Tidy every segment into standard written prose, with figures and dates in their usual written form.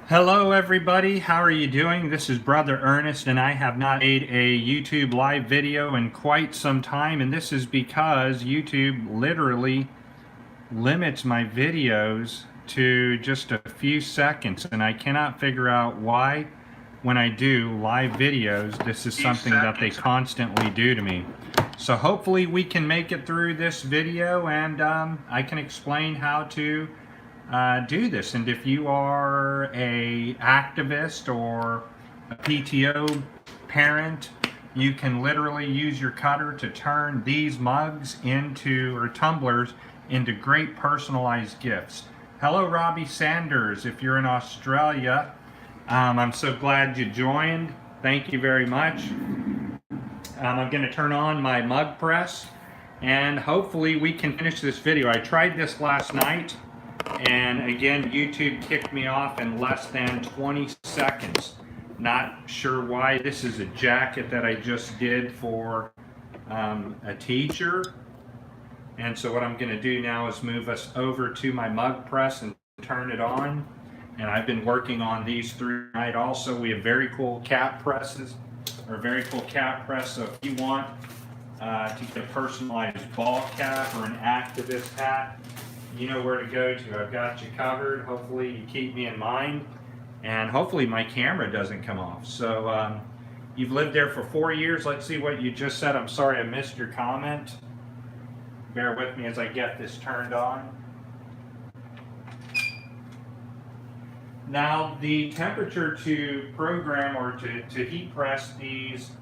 Hello everybody, how are you doing? This is Brother Ernest and I have not made a YouTube live video in quite some time, and this is because YouTube literally limits my videos to just a few seconds, and I cannot figure out why when I do live videos this is something that they constantly do to me. So hopefully we can make it through this video, and I can explain how to do this. And if you are a activist or a PTO parent, you can literally use your cutter to turn these mugs into, or tumblers, into great personalized gifts. Hello Robbie Sanders, if you're in Australia, I'm so glad you joined. Thank you very much. I'm going to turn on my mug press and hopefully we can finish this video. I tried this last night, and again YouTube kicked me off in less than 20 seconds. Not sure why. This is a jacket that I just did for a teacher, and so what I'm going to do now is move us over to my mug press and turn it on. And I've been working on these through the night. Also, we have very cool cap presses, or very cool cap press. So if you want to get a personalized ball cap or an activist hat, you know where to go to. I've got you covered. Hopefully you keep me in mind, and hopefully my camera doesn't come off. So you've lived there for 4 years. Let's see what you just said. I'm sorry I missed your comment. Bear with me as I get this turned on. Now the temperature to program or to heat press these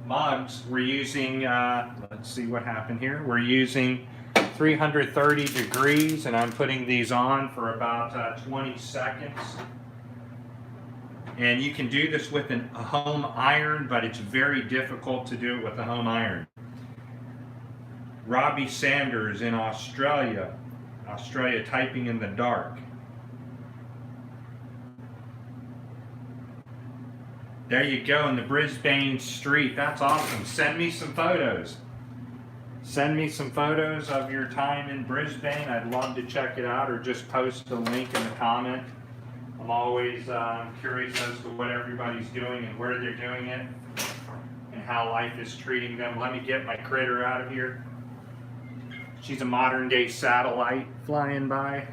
mugs, we're using, let's see what happened here. We're using 330 degrees, and I'm putting these on for about 20 seconds. And you can do this with a home iron, but it's very difficult to do it with a home iron. Robbie Sanders in Australia typing in the dark. There you go, in the Brisbane street. That's awesome. Send me some photos. Send me some photos of your time in Brisbane. I'd love to check it out, or just post a link in the comment. I'm always curious as to what everybody's doing and where they're doing it and how life is treating them. Let me get my critter out of here. She's a modern day satellite flying by.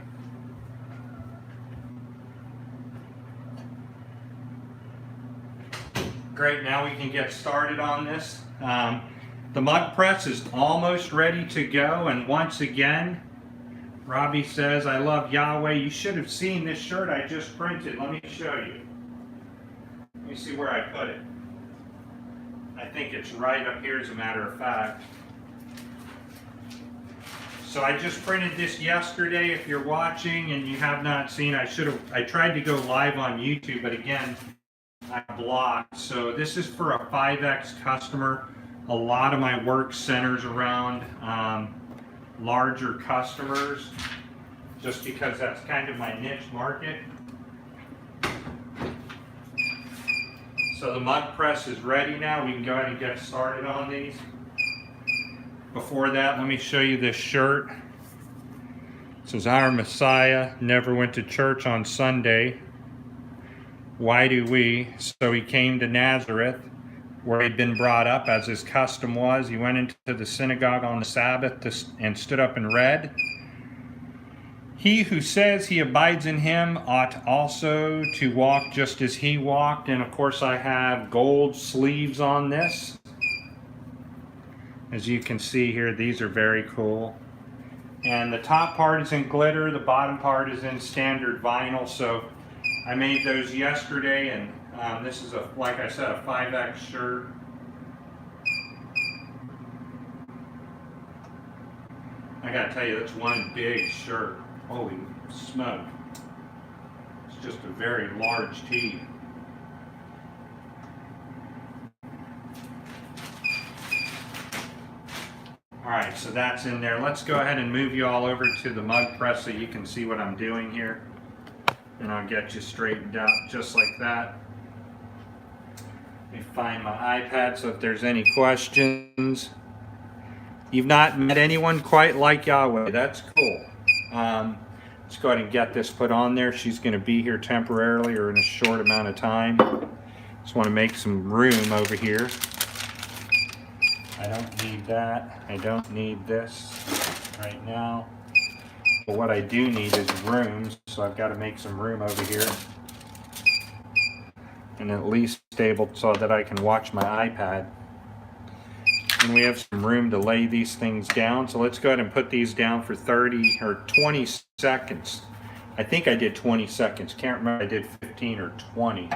Great, now we can get started on this. The mug press is almost ready to go, and once again, Robbie says, I love Yahweh. You should have seen this shirt I just printed. Let me show you. Let me see where I put it. I think it's right up here, as a matter of fact. So I just printed this yesterday. If you're watching and you have not seen, I tried to go live on YouTube, but again, I blocked. So this is for a 5X customer. A lot of my work centers around larger customers, just because that's kind of my niche market. So the mug press is ready now. We can go ahead and get started on these. Before that, let me show you this shirt. It says, Our Messiah never went to church on Sunday. Why do we? So he came to Nazareth, where he'd been brought up, as his custom was. He went into the synagogue on the Sabbath and stood up and read. He who says he abides in him ought also to walk just as he walked. And of course I have gold sleeves on this. As you can see here, these are very cool. And the top part is in glitter, the bottom part is in standard vinyl. So I made those yesterday, and this is, like I said, a 5X shirt. I gotta tell you, that's one big shirt. Holy smoke. It's just a very large tee. Alright, so that's in there. Let's go ahead and move you all over to the mug press so you can see what I'm doing here. And I'll get you straightened out just like that. Let me find my iPad, so if there's any questions. You've not met anyone quite like Yahweh. That's cool. Let's go ahead and get this put on there. She's going to be here temporarily or in a short amount of time. Just want to make some room over here. I don't need that. I don't need this right now. But what I do need is room, so I've got to make some room over here. And at least stable so that I can watch my iPad. And we have some room to lay these things down. So let's go ahead and put these down for 30 or 20 seconds. I think I did 20 seconds. Can't remember if I did 15 or 20.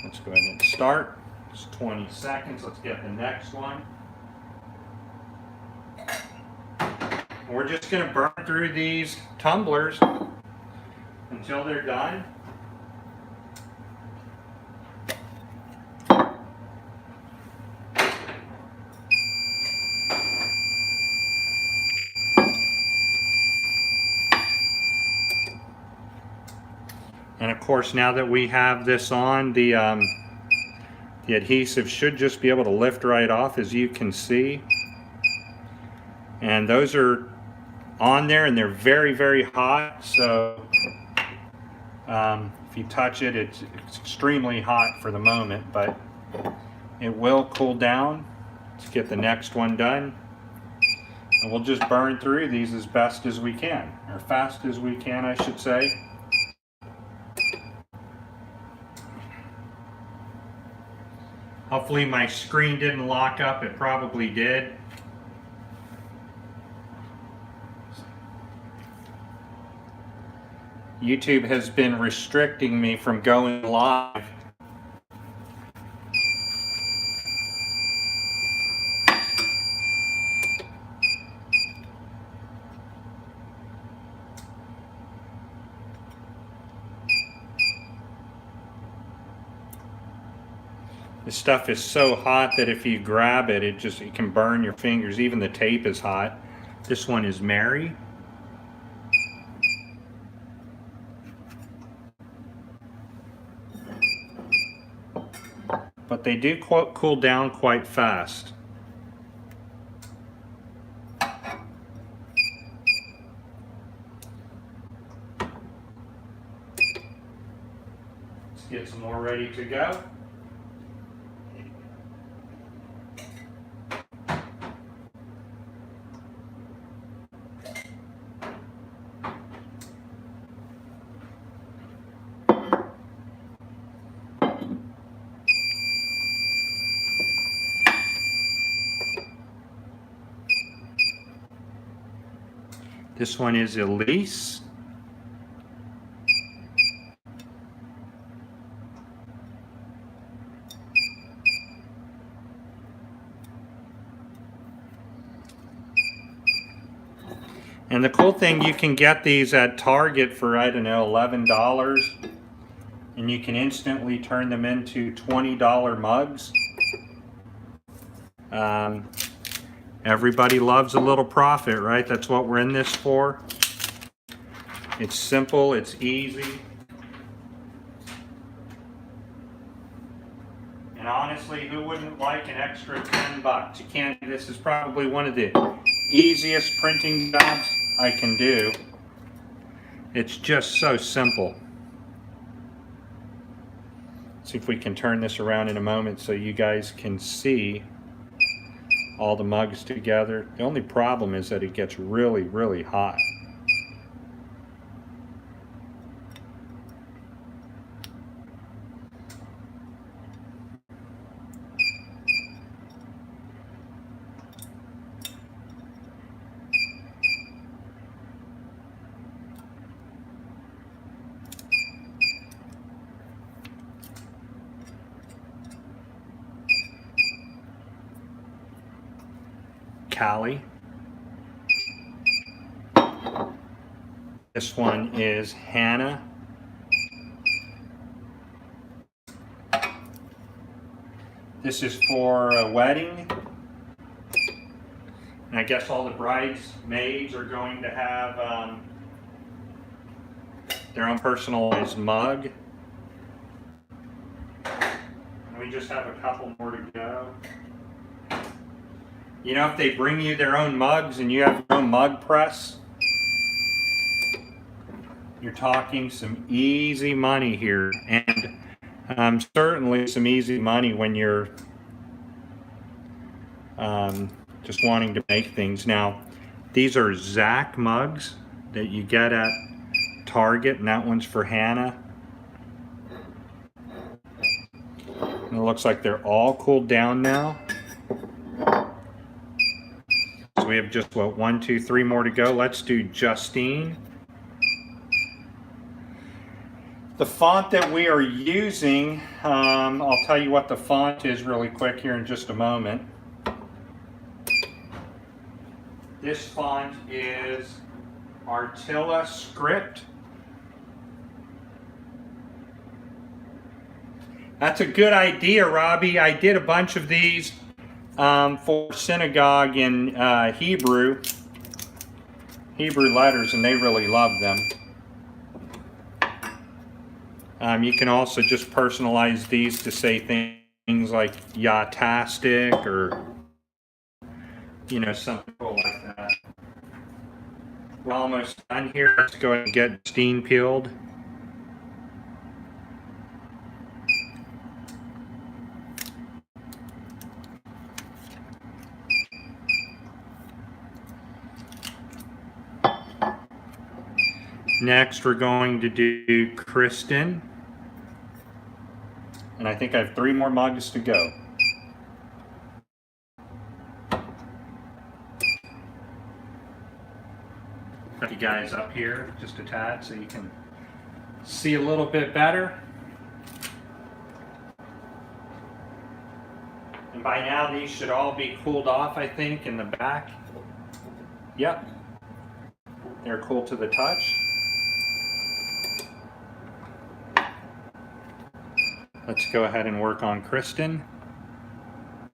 Let's go ahead and start. It's 20 seconds. Let's get the next one. We're just going to burn through these tumblers until they're done. And of course, now that we have this on, the adhesive should just be able to lift right off, as you can see. And those are on there, and they're very, very hot. So if you touch it, it's extremely hot for the moment, but it will cool down. Let's get the next one done. And we'll just burn through these as best as we can, or fast as we can, I should say. Hopefully my screen didn't lock up. It probably did. YouTube has been restricting me from going live. This stuff is so hot that if you grab it, it can burn your fingers. Even the tape is hot. This one is Mary. But they do cool down quite fast. Let's get some more ready to go. This one is Elise. And the cool thing, you can get these at Target for, I don't know, $11. And you can instantly turn them into $20 mugs. Everybody loves a little profit, right? That's what we're in this for. It's simple, it's easy. And honestly, who wouldn't like an extra 10 bucks? You can't, this is probably one of the easiest printing jobs I can do. It's just so simple. Let's see if we can turn this around in a moment so you guys can see all the mugs together. The only problem is that it gets really, really hot. Callie. This one is Hannah. This is for a wedding. And I guess all the bridesmaids are going to have their own personalized mug. And we just have a couple more to go. You know, if they bring you their own mugs and you have your own mug press, you're talking some easy money here. And certainly some easy money when you're just wanting to make things. Now, these are Zach mugs that you get at Target, and that one's for Hannah. And it looks like they're all cooled down now. So we have just, what, 1, 2, 3 more to go. Let's do Justine. The font that we are using, I'll tell you what the font is really quick here in just a moment. This font is Artilla Script. That's a good idea, Robbie. I did a bunch of these for synagogue in Hebrew letters, and they really loved them. You can also just personalize these to say things like Yatastic or, you know, something cool like that. We're almost done here. Let's go ahead and get Justine peeled. Next, we're going to do Kristen. And I think I have 3 more mugs to go. Put you guys up here just a tad so you can see a little bit better. And by now these should all be cooled off, I think, in the back. Yep. They're cool to the touch. Let's go ahead and work on Kristen.